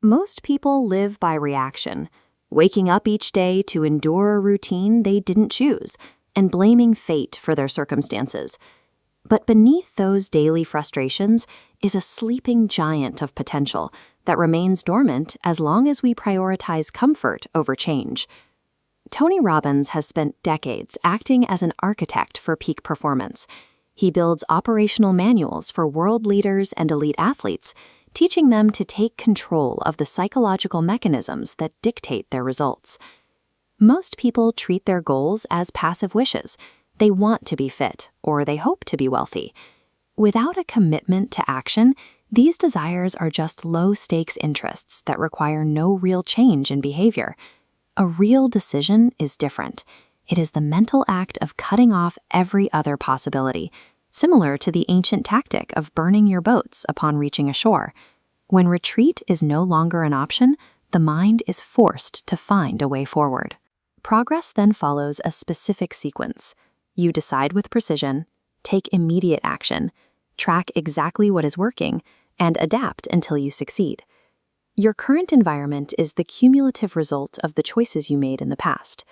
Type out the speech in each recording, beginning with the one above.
Most people live by reaction, waking up each day to endure a routine they didn't choose and blaming fate for their circumstances. But beneath those daily frustrations is a sleeping giant of potential that remains dormant as long as we prioritize comfort over change. Tony Robbins has spent decades acting as an architect for peak performance. He builds operational manuals for world leaders and elite athletes, teaching them to take control of the psychological mechanisms that dictate their results. Most people treat their goals as passive wishes. They want to be fit, or they hope to be wealthy. Without a commitment to action, these desires are just low-stakes interests that require no real change in behavior. A real decision is different. It is the mental act of cutting off every other possibility, similar to the ancient tactic of burning your boats upon reaching a shore. When retreat is no longer an option, the mind is forced to find a way forward. Progress then follows a specific sequence. You decide with precision, take immediate action, track exactly what is working, and adapt until you succeed. Your current environment is the cumulative result of the choices you made in the past.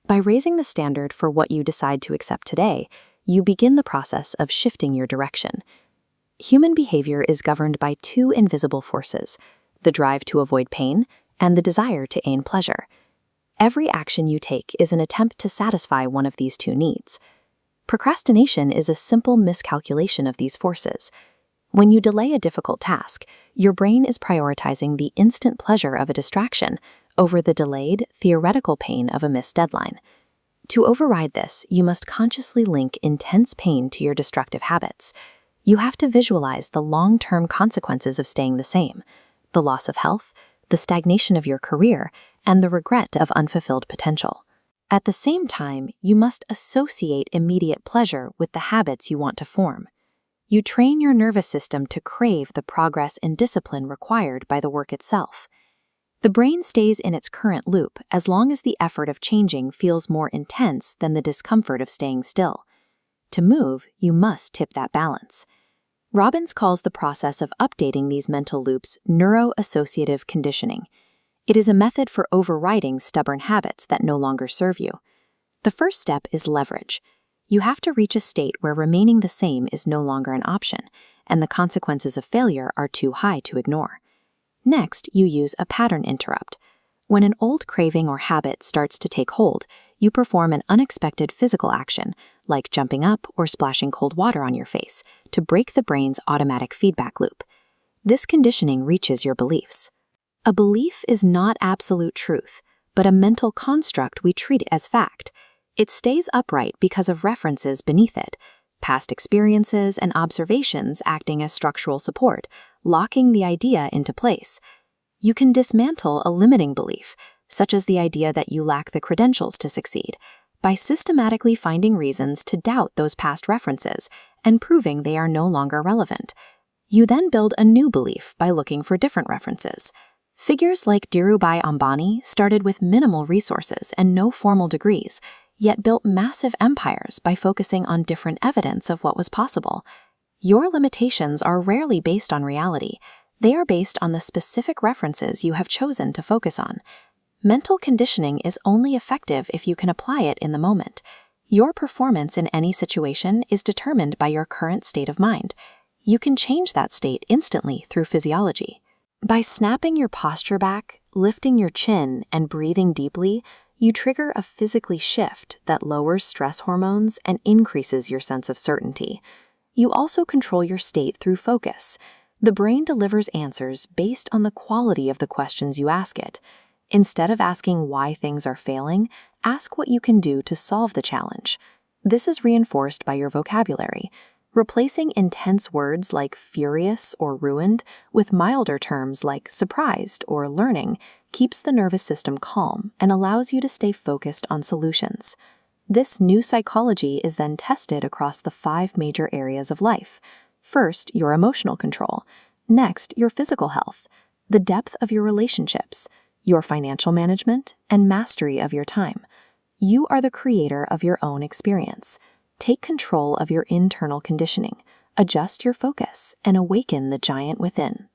By raising the standard for what you decide to accept today, you begin the process of shifting your direction. Human behavior is governed by two invisible forces, the drive to avoid pain and the desire to attain pleasure. Every action you take is an attempt to satisfy one of these two needs. Procrastination is a simple miscalculation of these forces. When you delay a difficult task, your brain is prioritizing the instant pleasure of a distraction over the delayed, theoretical pain of a missed deadline. To override this, you must consciously link intense pain to your destructive habits. You have to visualize the long-term consequences of staying the same: the loss of health, the stagnation of your career, and the regret of unfulfilled potential. At the same time, you must associate immediate pleasure with the habits you want to form. You train your nervous system to crave the progress and discipline required by the work itself. The brain stays in its current loop as long as the effort of changing feels more intense than the discomfort of staying still. To move, you must tip that balance. Robbins calls the process of updating these mental loops neuro-associative conditioning. It is a method for overriding stubborn habits that no longer serve you. The first step is leverage. You have to reach a state where remaining the same is no longer an option, and the consequences of failure are too high to ignore. Next, you use a pattern interrupt. When an old craving or habit starts to take hold, you perform an unexpected physical action, like jumping up or splashing cold water on your face, to break the brain's automatic feedback loop. This conditioning reaches your beliefs. A belief is not absolute truth, but a mental construct we treat as fact. It stays upright because of references beneath it, past experiences and observations acting as structural support, locking the idea into place. You can dismantle a limiting belief, such as the idea that you lack the credentials to succeed, by systematically finding reasons to doubt those past references and proving they are no longer relevant. You then build a new belief by looking for different references. Figures like Dhirubhai Ambani started with minimal resources and no formal degrees, yet built massive empires by focusing on different evidence of what was possible. Your limitations are rarely based on reality. They are based on the specific references you have chosen to focus on. Mental conditioning is only effective if you can apply it in the moment. Your performance in any situation is determined by your current state of mind. You can change that state instantly through physiology. By snapping your posture back, lifting your chin, and breathing deeply, you trigger a physically shift that lowers stress hormones and increases your sense of certainty. You also control your state through focus. The brain delivers answers based on the quality of the questions you ask it. Instead of asking why things are failing, ask what you can do to solve the challenge. This is reinforced by your vocabulary. Replacing intense words like furious or ruined with milder terms like surprised or learning keeps the nervous system calm and allows you to stay focused on solutions. This new psychology is then tested across the 5 major areas of life. First, your emotional control. Next, your physical health, the depth of your relationships, your financial management, and mastery of your time. You are the creator of your own experience. Take control of your internal conditioning, adjust your focus, and awaken the giant within.